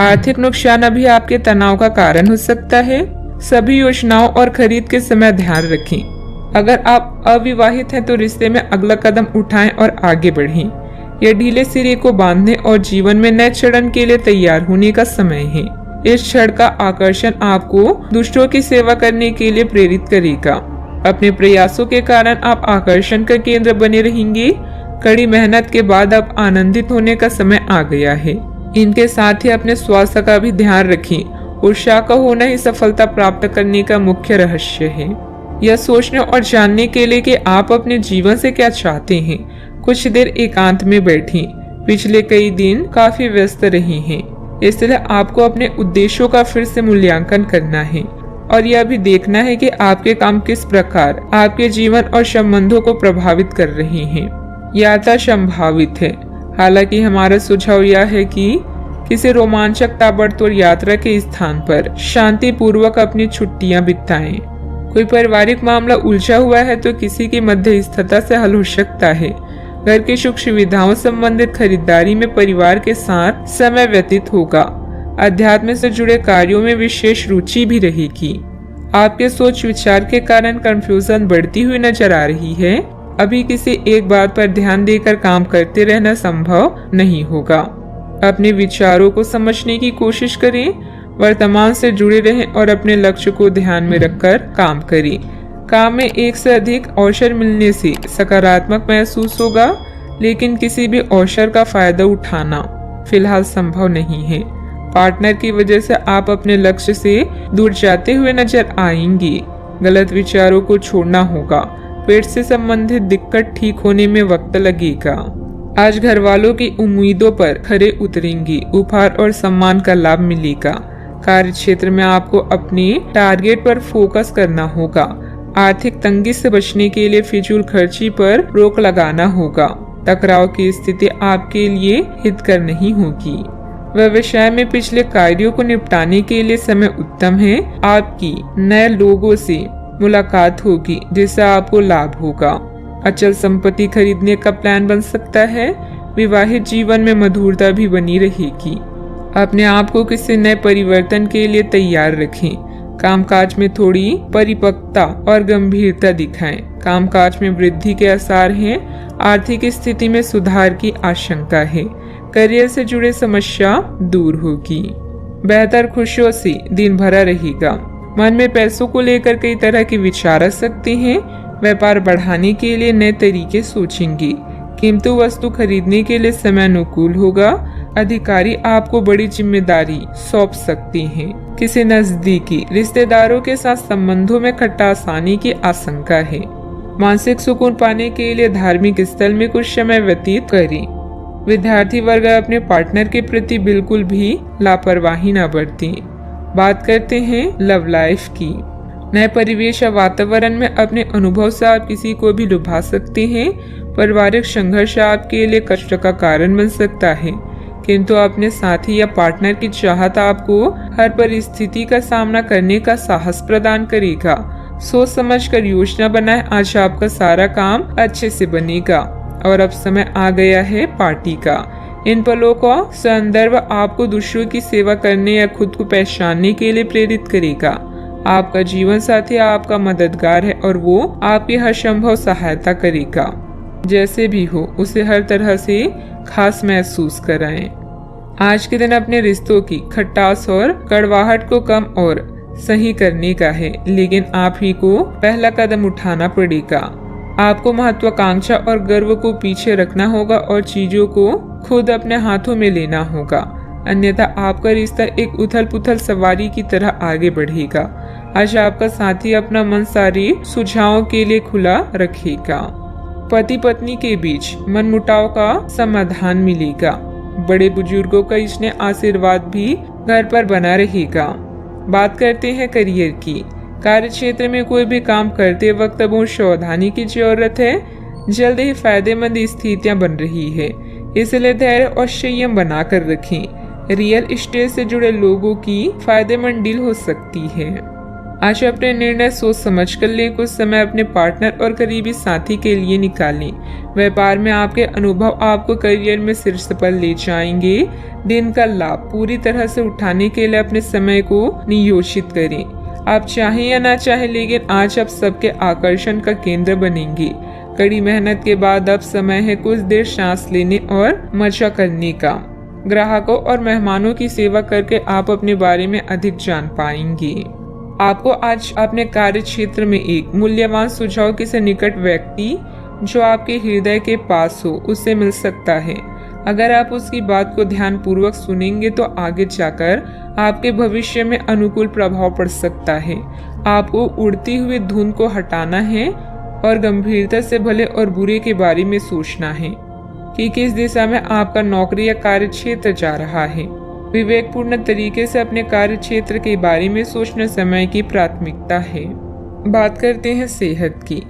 आर्थिक नुकसान अभी आपके तनाव का कारण हो सकता है। सभी योजनाओं और खरीद के समय ध्यान रखें। अगर आप अविवाहित हैं तो रिश्ते में अगला कदम उठाएं और आगे बढ़ें। यह ढीले सिरे को बांधने और जीवन में नए चरण के लिए तैयार होने का समय है। इस क्षण का आकर्षण आपको दूसरों की सेवा करने के लिए प्रेरित करेगा। अपने प्रयासों के कारण आप आकर्षण का केंद्र बने रहेंगे। कड़ी मेहनत के बाद अब आनंदित होने का समय आ गया है। इनके साथ ही अपने स्वास्थ्य का भी ध्यान रखें। उत्साह का होना ही सफलता प्राप्त करने का मुख्य रहस्य है। यह सोचने और जानने के लिए कि आप अपने जीवन से क्या चाहते हैं, कुछ देर एकांत में बैठें। पिछले कई दिन काफी व्यस्त रहे हैं, इसलिए आपको अपने उद्देश्यों का फिर से मूल्यांकन करना है और यह भी देखना है कि आपके काम किस प्रकार आपके जीवन और संबंधों को प्रभावित कर रहे हैं। यात्रा संभावित है, हालांकि हमारा सुझाव यह है कि किसी रोमांचक ताबड़तोड़ यात्रा के स्थान पर शांति पूर्वक अपनी छुट्टियां बिताएं। कोई पारिवारिक मामला उलझा हुआ है तो किसी की मध्यस्थता से हल हो सकता है। घर की सुख सुविधाओं संबंधित खरीदारी में परिवार के साथ समय व्यतीत होगा। अध्यात्म से जुड़े कार्यों में विशेष रुचि भी रहेगी। आपके सोच विचार के कारण कंफ्यूजन बढ़ती हुई नजर आ रही है। अभी किसी एक बात पर ध्यान देकर काम करते रहना संभव नहीं होगा। अपने विचारों को समझने की कोशिश करें, वर्तमान से जुड़े रहें और अपने लक्ष्य को ध्यान में रखकर काम करें। काम में एक से अधिक अवसर मिलने से सकारात्मक महसूस होगा, लेकिन किसी भी अवसर का फायदा उठाना फिलहाल संभव नहीं है। पार्टनर की वजह से आप अपने लक्ष्य से दूर जाते हुए नजर आएंगे। गलत विचारों को छोड़ना होगा। पेट से संबंधित दिक्कत ठीक होने में वक्त लगेगा। आज घर वालों की उम्मीदों पर खरे उतरेंगे। उपहार और सम्मान का लाभ मिलेगा। कार्य क्षेत्र में आपको अपने टारगेट पर फोकस करना होगा। आर्थिक तंगी से बचने के लिए फिजूल खर्ची पर रोक लगाना होगा। टकराव की स्थिति आपके लिए हितकर नहीं होगी। व्यवसाय में पिछले कार्यों को निपटाने के लिए समय उत्तम है। आपकी नए लोगों से मुलाकात होगी जिससे आपको लाभ होगा। अचल संपत्ति खरीदने का प्लान बन सकता है। विवाहित जीवन में मधुरता भी बनी रहेगी। अपने आप को किसी नए परिवर्तन के लिए तैयार रखें। कामकाज में थोड़ी परिपक्वता और गंभीरता दिखाएं। कामकाज में वृद्धि के आसार हैं। आर्थिक स्थिति में सुधार की आशंका है। करियर से जुड़े समस्या दूर होगी। बेहतर खुशियों से दिन भरा रहेगा। मन में पैसों को लेकर कई तरह के विचार आ सकते हैं। व्यापार बढ़ाने के लिए नए तरीके सोचेंगे। कीमती वस्तु खरीदने के लिए समय अनुकूल होगा। अधिकारी आपको बड़ी जिम्मेदारी सौंप सकते हैं। किसी नजदीकी रिश्तेदारों के साथ संबंधों में खटास आने की आशंका है। मानसिक सुकून पाने के लिए धार्मिक स्थल में कुछ समय व्यतीत करें। विद्यार्थी वर्ग अपने पार्टनर के प्रति बिल्कुल भी लापरवाही न बरतें। बात करते हैं लव लाइफ की। नए परिवेश या वातावरण में अपने अनुभव से आप किसी को भी लुभा सकते हैं। पारिवारिक संघर्ष आपके लिए कष्ट का कारण बन सकता है, किंतु अपने साथी या पार्टनर की चाहत आपको हर परिस्थिति का सामना करने का साहस प्रदान करेगा। सोच समझकर योजना बनाएं। आज आपका सारा काम अच्छे से बनेगा और अब समय आ गया है पार्टी का। इन पलों का संदर्भ आपको दूसरों की सेवा करने या खुद को पहचानने के लिए प्रेरित करेगा। आपका जीवन साथी आपका मददगार है और वो आपकी हर संभव सहायता करेगा। जैसे भी हो उसे हर तरह से खास महसूस कराएं। आज के दिन अपने रिश्तों की खटास और कड़वाहट को कम और सही करने का है, लेकिन आप ही को पहला कदम उठाना पड़ेगा। आपको महत्वाकांक्षा और गर्व को पीछे रखना होगा और चीजों को खुद अपने हाथों में लेना होगा, अन्यथा आपका रिश्ता एक उथल पुथल सवारी की तरह आगे बढ़ेगा। आज आपका साथी अपना मन सारे सुझावों के लिए खुला रखेगा। पति पत्नी के बीच मनमुटाव का समाधान मिलेगा। बड़े बुजुर्गों का स्नेह आशीर्वाद भी घर पर बना रहेगा। बात करते हैं करियर की। कार्य क्षेत्र में कोई भी काम करते वक्त बहुत सावधानी की जरूरत है। जल्द ही फायदेमंद स्थितियां बन रही है, इसलिए धैर्य और संयम बनाकर रखें। रियल एस्टेट से जुड़े लोगों की फायदेमंद डील हो सकती है। आज अपने निर्णय सोच समझ कर लें। कुछ समय अपने पार्टनर और करीबी साथी के लिए निकालें। व्यापार में आपके अनुभव आपको करियर में शीर्ष पर ले जाएंगे। दिन का लाभ पूरी तरह से उठाने के लिए अपने समय को नियोजित करें। आप चाहें या ना चाहें, लेकिन आज आप सबके आकर्षण का केंद्र बनेंगे। कड़ी मेहनत के बाद अब समय है कुछ देर सांस लेने और मजा करने का। ग्राहकों और मेहमानों की सेवा करके आप अपने बारे में अधिक जान पाएंगे। आपको आज अपने कार्य क्षेत्र में एक मूल्यवान सुझाव किसी निकट व्यक्ति जो आपके हृदय के पास हो उससे मिल सकता है। अगर आप उसकी बात को ध्यान पूर्वक सुनेंगे तो आगे जाकर आपके भविष्य में अनुकूल प्रभाव पड़ सकता है। आपको उड़ती हुई धुंध को हटाना है और गंभीरता से भले और बुरे के बारे में सोचना है कि किस दिशा में आपका नौकरी या कार्य क्षेत्र जा रहा है। विवेकपूर्ण तरीके से अपने कार्य क्षेत्र के बारे में सोचना समय की प्राथमिकता है। बात करते हैं सेहत की।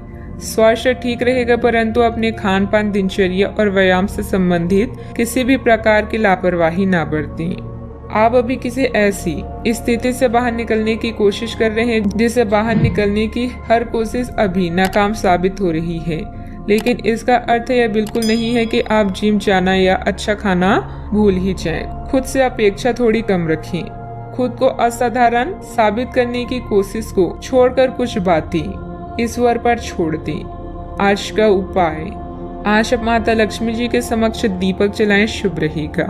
स्वास्थ्य ठीक रहेगा, परंतु अपने खान पान, दिनचर्या और व्यायाम से संबंधित किसी भी प्रकार की लापरवाही ना बरतें। आप अभी किसी ऐसी स्थिति से बाहर निकलने की कोशिश कर रहे हैं जिससे बाहर निकलने की हर कोशिश अभी नाकाम साबित हो रही है, लेकिन इसका अर्थ यह बिल्कुल नहीं है कि आप जिम जाना या अच्छा खाना भूल ही जाएं। खुद से अपेक्षा थोड़ी कम रखें। खुद को असाधारण साबित करने की कोशिश को छोड़कर कुछ बातें ईश्वर पर छोड़ दें। आज का उपाय, आज आप माता लक्ष्मी जी के समक्ष दीपक जलाएं, शुभ रहेगा।